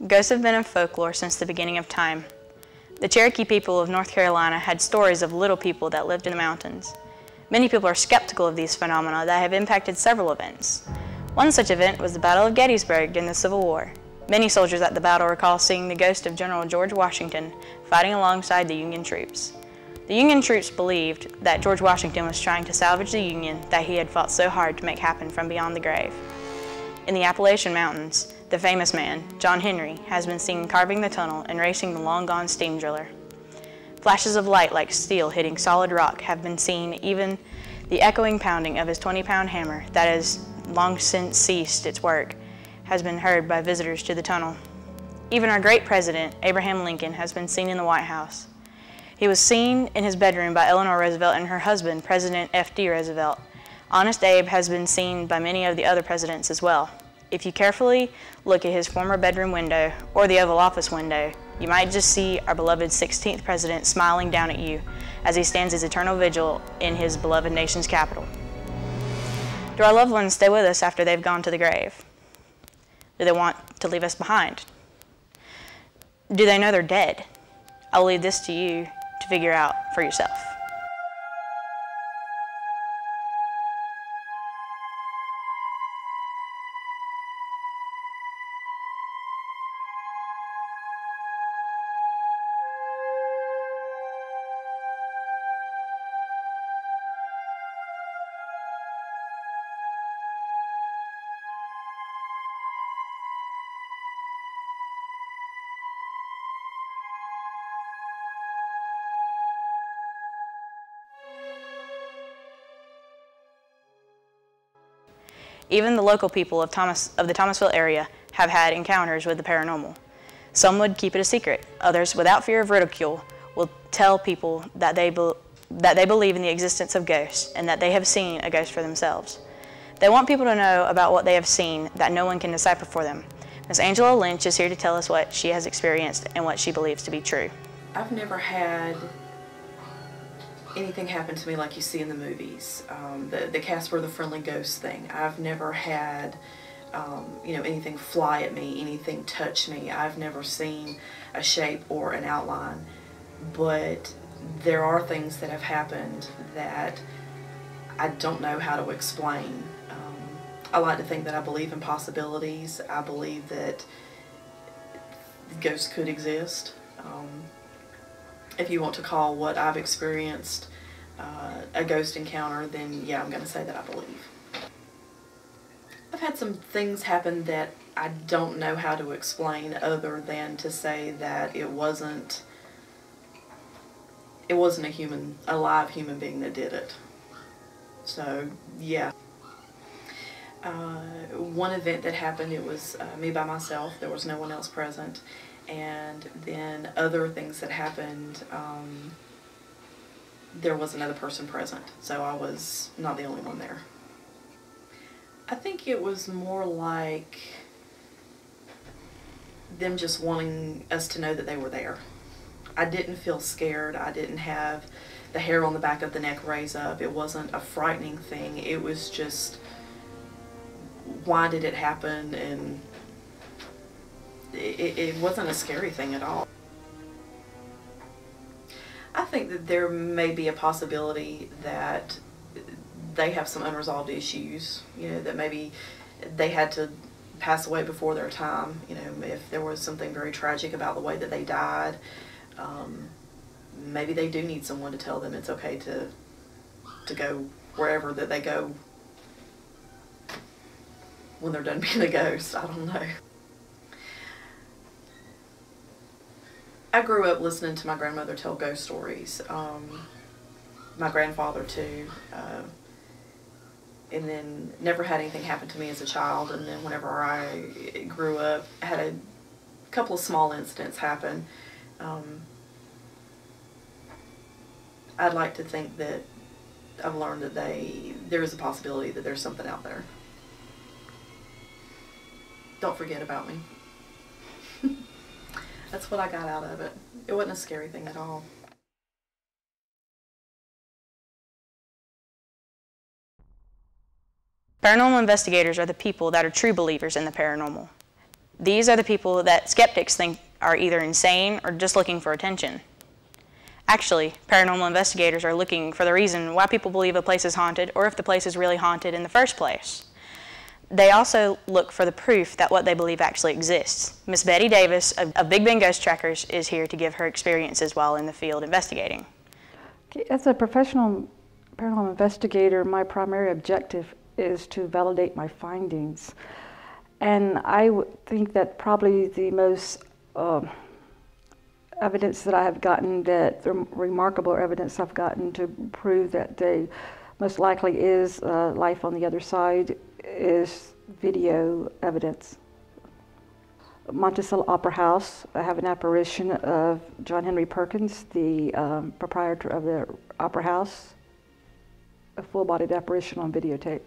Ghosts have been in folklore since the beginning of time. The Cherokee people of North Carolina had stories of little people that lived in the mountains. Many people are skeptical of these phenomena that have impacted several events. One such event was the Battle of Gettysburg during the Civil War. Many soldiers at the battle recall seeing the ghost of General George Washington fighting alongside the Union troops. The Union troops believed that George Washington was trying to salvage the Union that he had fought so hard to make happen from beyond the grave. In the Appalachian Mountains, the famous man, John Henry, has been seen carving the tunnel and racing the long-gone steam driller. Flashes of light like steel hitting solid rock have been seen. Even the echoing pounding of his 20-pound hammer that has long since ceased its work has been heard by visitors to the tunnel. Even our great president, Abraham Lincoln, has been seen in the White House. He was seen in his bedroom by Eleanor Roosevelt and her husband, President F.D. Roosevelt. Honest Abe has been seen by many of the other presidents as well. If you carefully look at his former bedroom window or the Oval Office window, you might just see our beloved 16th president smiling down at you as he stands his eternal vigil in his beloved nation's capital. Do our loved ones stay with us after they've gone to the grave? Do they want to leave us behind? Do they know they're dead? I'll leave this to you to figure out for yourself. Even the local people of the Thomasville area have had encounters with the paranormal. Some would keep it a secret. Others, without fear of ridicule, will tell people that they believe in the existence of ghosts and that they have seen a ghost for themselves. They want people to know about what they have seen that no one can decipher for them. Miss Angela Lynch is here to tell us what she has experienced and what she believes to be true. I've never had anything happen to me like you see in the movies. The Casper the Friendly Ghost thing. I've never had anything fly at me, anything touch me. I've never seen a shape or an outline. But there are things that have happened that I don't know how to explain. I like to think that I believe in possibilities. I believe that ghosts could exist. If you want to call what I've experienced a ghost encounter, then yeah, I'm going to say that I believe. I've had some things happen that I don't know how to explain other than to say that it wasn't a live human being that did it. So yeah. One event that happened, it was me by myself. There was no one else present. And then other things that happened, there was another person present, so I was not the only one there. I think it was more like them just wanting us to know that they were there. I didn't feel scared. I didn't have the hair on the back of the neck raise up. It wasn't a frightening thing. It was just, why did it happen? And it wasn't a scary thing at all. I think that there may be a possibility that they have some unresolved issues, that maybe they had to pass away before their time, if there was something very tragic about the way that they died. Maybe they do need someone to tell them it's okay to go wherever that they go when they're done being a ghost. I don't know. I grew up listening to my grandmother tell ghost stories, my grandfather too, and then never had anything happen to me as a child. And then whenever I grew up, I had a couple of small incidents happen. I'd like to think that I've learned that there is a possibility that there's something out there. Don't forget about me. That's what I got out of it. It wasn't a scary thing at all. Paranormal investigators are the people that are true believers in the paranormal. These are the people that skeptics think are either insane or just looking for attention. Actually, paranormal investigators are looking for the reason why people believe a place is haunted or if the place is really haunted in the first place. They also look for the proof that what they believe actually exists. Miss Betty Davis of Big Bend Ghost Trackers is here to give her experiences while in the field investigating. As a professional paranormal investigator, my primary objective is to validate my findings. And I would think that probably the most evidence that I have gotten, that the remarkable evidence I've gotten to prove that there most likely is life on the other side, is video evidence. Monticello Opera House, I have an apparition of John Henry Perkins, the proprietor of the Opera House, a full-bodied apparition on videotape.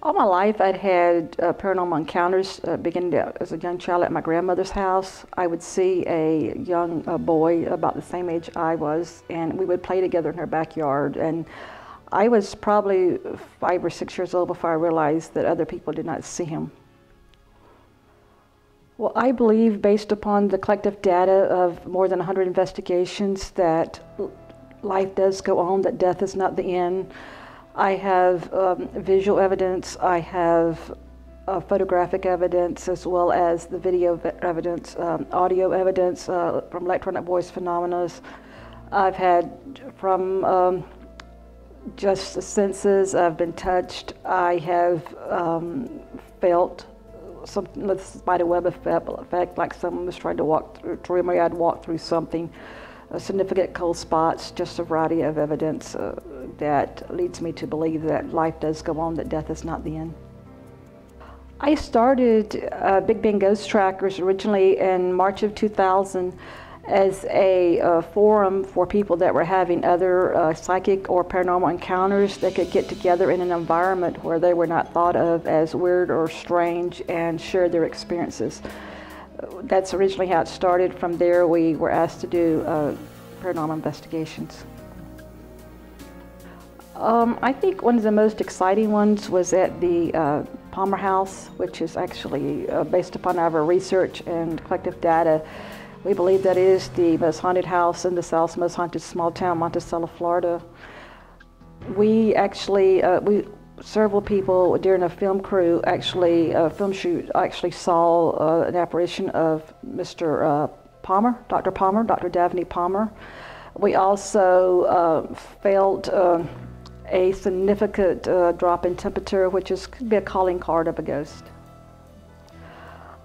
All my life I'd had paranormal encounters beginning as a young child at my grandmother's house. I would see a young boy about the same age I was, and we would play together in her backyard. And I was probably 5 or 6 years old before I realized that other people did not see him. Well, I believe, based upon the collective data of more than 100 investigations, that life does go on, that death is not the end. I have visual evidence, I have photographic evidence, as well as the video evidence, audio evidence from electronic voice phenomena. I've had from just the senses, I've been touched, I have felt something with spider web effect, like someone was trying to walk through me, I'd walk through something, significant cold spots, just a variety of evidence that leads me to believe that life does go on, that death is not the end. I started Big Bend Ghost Trackers originally in March of 2000 as a forum for people that were having other psychic or paranormal encounters that could get together in an environment where they were not thought of as weird or strange and share their experiences. That's originally how it started. From there, we were asked to do paranormal investigations. I think one of the most exciting ones was at the Palmer House, which is actually based upon our research and collective data. We believe that is the most haunted house in the South's most haunted small town, Monticello, Florida. We actually, several people during a film crew, film shoot, actually saw an apparition of Mr. Palmer, Dr. Palmer, Dr. Daphne Palmer. We also felt a significant drop in temperature, which could be a calling card of a ghost.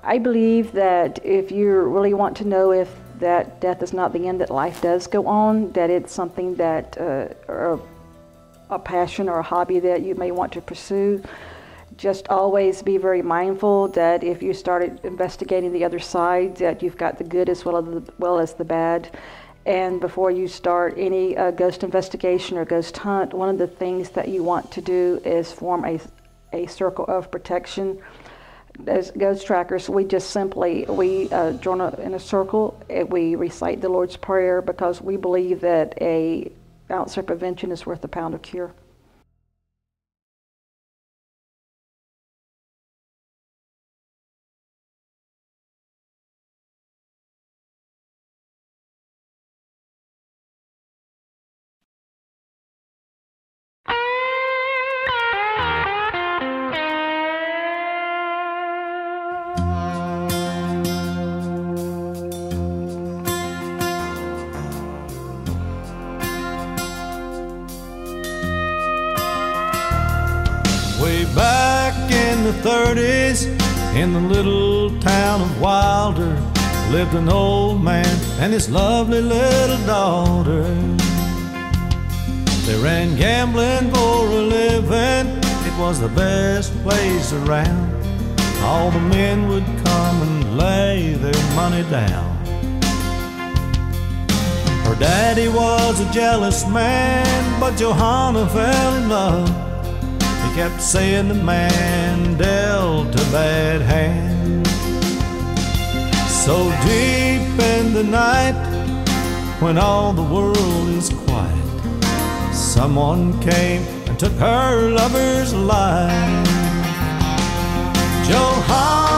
I believe that if you really want to know if that death is not the end, that life does go on, that it's something that, or a passion or a hobby that you may want to pursue, just always be very mindful that if you started investigating the other side, that you've got the good as well as the bad. And before you start any ghost investigation or ghost hunt, one of the things that you want to do is form a circle of protection. As Ghost Trackers, we just simply, join in a circle, and we recite the Lord's Prayer, because we believe that an ounce of prevention is worth a pound of cure. Way back in the 30s, in the little town of Wilder, lived an old man and his lovely little daughter. They ran gambling for a living, it was the best place around. All the men would come and lay their money down. Her daddy was a jealous man, but Johanna fell in love. He kept saying the man dealt a bad hand. So deep in the night, when all the world is quiet, someone came and took her lover's life. Johanna